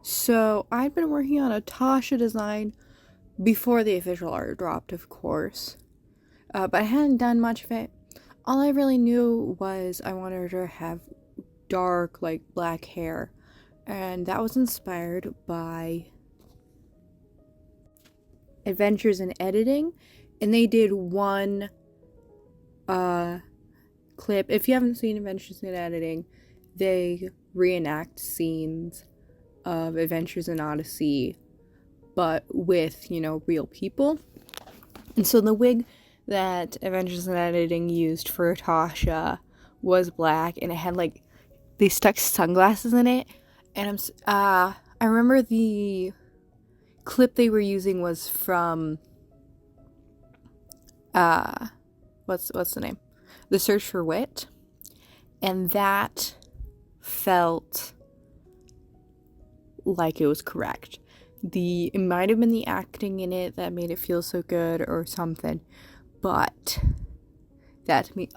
So I'd been working on a Tasha design before the official art dropped, of course, but I hadn't done much of it. All I really knew was I wanted her to have dark, like, black hair, and that was inspired by Adventures in Editing, and they did one clip. If you haven't seen Adventures in Editing, they reenact scenes of Adventures in Odyssey, but with, real people. And so the wig that Adventures in Editing used for Tasha was black, and it had, like, they stuck sunglasses in it. And I remember the clip they were using was from what's the name? The Search for Wit. And that felt like it was correct. It might have been the acting in it that made it feel so good or something, but that to me,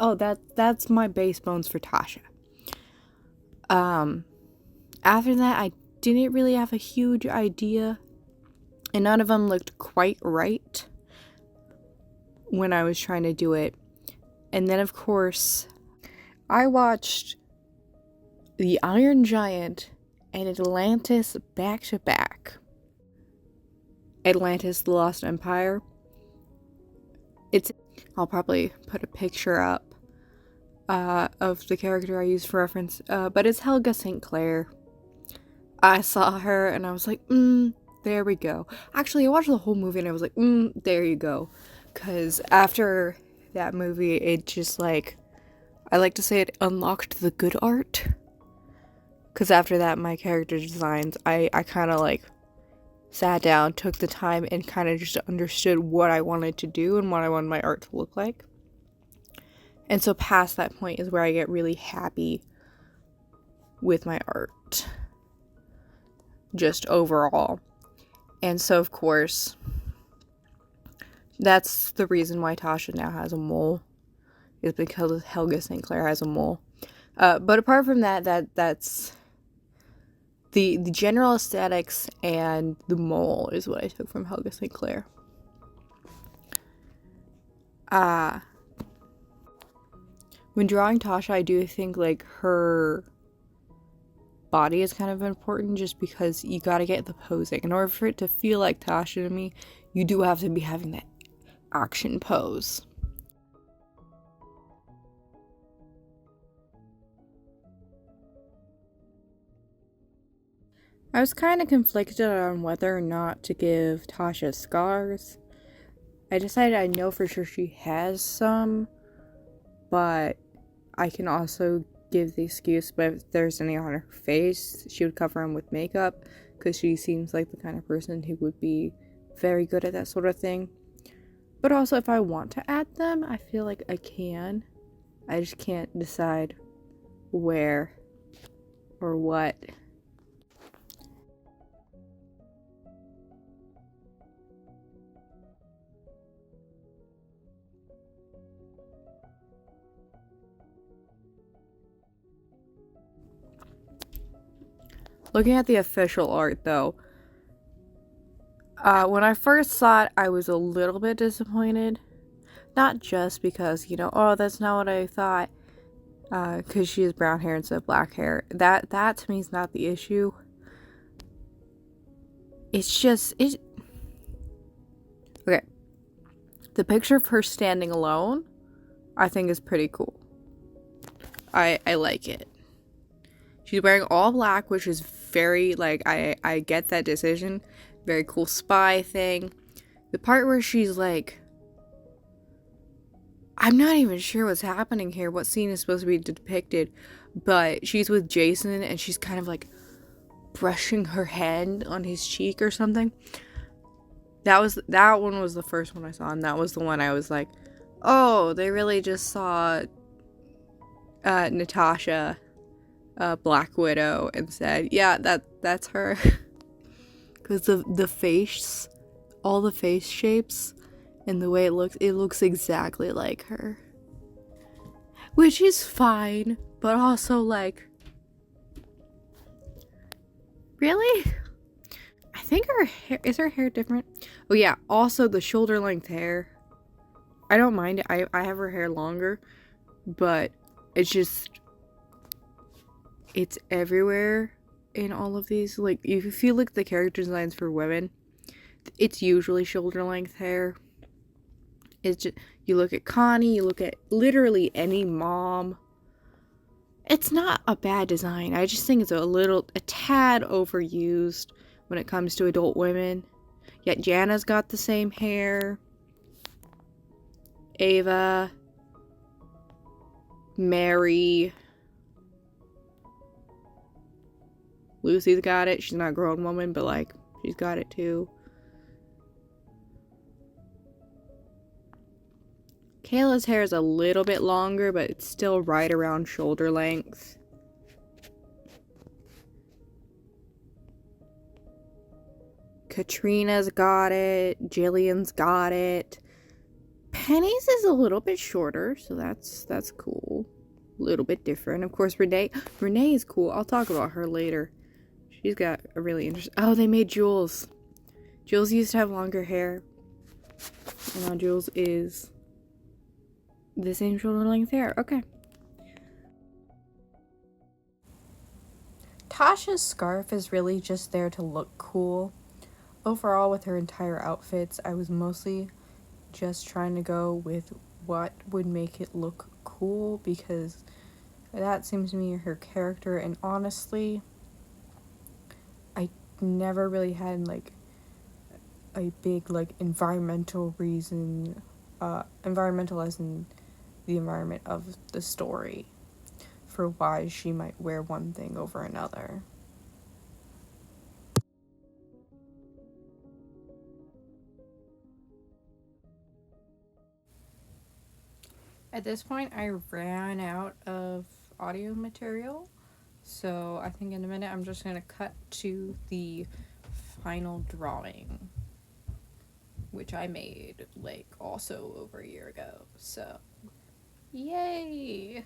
that's my base bones for Tasha. After that, I didn't really have a huge idea, and none of them looked quite right when I was trying to do it. And then, of course, I watched The Iron Giant and Atlantis back to back. Atlantis, The Lost Empire. I'll probably put a picture up of the character I used for reference, but it's Helga St. Clair. I saw her and I was like, there we go. Actually, I watched the whole movie and I was like, there you go. Because after that movie, it just, like, I like to say it unlocked the good art. Because after that, my character designs, I kind of, like, sat down, took the time, and kind of just understood what I wanted to do and what I wanted my art to look like. And so past that point is where I get really happy with my art, just overall. And so, of course, that's the reason why Tasha now has a mole, is because Helga St. Clair has a mole. But apart from that's the general aesthetics, and the mole is what I took from Helga St. Clair. When drawing Tasha, I do think, like, her body is kind of important, just because you gotta get the posing. In order for it to feel like Tasha to me, you do have to be having that action pose. I was kind of conflicted on whether or not to give Tasha scars. I decided I know for sure she has some, but I can also give the excuse, but if there's any on her face, she would cover them with makeup, because she seems like the kind of person who would be very good at that sort of thing. But also, if I want to add them, I feel like I can. I just can't decide where or what. Looking at the official art, though, when I first saw it, I was a little bit disappointed. Not just because, that's not what I thought, because she has brown hair instead of black hair. That to me is not the issue. It's just, okay. The picture of her standing alone, I think, is pretty cool. I like it. She's wearing all black, which is very, like, I get that decision. Very cool spy thing. The part where she's like, I'm not even sure what's happening here, what scene is supposed to be depicted, but she's with Jason and she's kind of, like, brushing her hand on his cheek or something. That one was the first one I saw, and that was the one I was like, oh, they really just saw Natasha, Black Widow, and said, yeah, that's her. Because the face, all the face shapes, and the way it looks exactly like her. Which is fine, but also, like, really? think her hair, is her hair different? Oh yeah, also the shoulder length hair. I don't mind it. I have her hair longer, but it's just, it's everywhere in all of these. Like, if you feel like the character designs for women, it's usually shoulder length hair. It's just, you look at Connie, you look at literally any mom. It's not a bad design. I just think it's a tad overused when it comes to adult women. Yet Jana's got the same hair. Ava. Mary. Lucy's got it. She's not a grown woman, but like, she's got it too. Kayla's hair is a little bit longer, but it's still right around shoulder length. Katrina's got it. Jillian's got it. Penny's is a little bit shorter, so that's cool. A little bit different. Of course, Renee is cool. I'll talk about her later. She's got a really interesting... Oh, they made Jules. Jules used to have longer hair. And now Jules is the same shoulder length hair. Okay. Tasha's scarf is really just there to look cool. Overall, with her entire outfits, I was mostly just trying to go with what would make it look cool, because that seems to me her character, and honestly, I never really had like a big like environmental reason, environmental as in the environment of the story, for why she might wear one thing over another. At this point, I ran out of audio material, so I think in a minute I'm just going to cut to the final drawing, which I made like also over a year ago, so yay!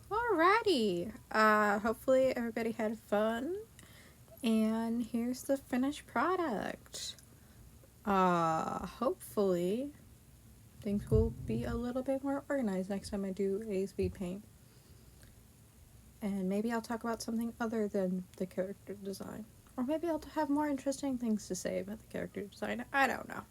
Alrighty, hopefully everybody had fun, and here's the finished product. Hopefully things will be a little bit more organized next time I do a speed paint. And maybe I'll talk about something other than the character design. Or maybe I'll have more interesting things to say about the character design. I don't know.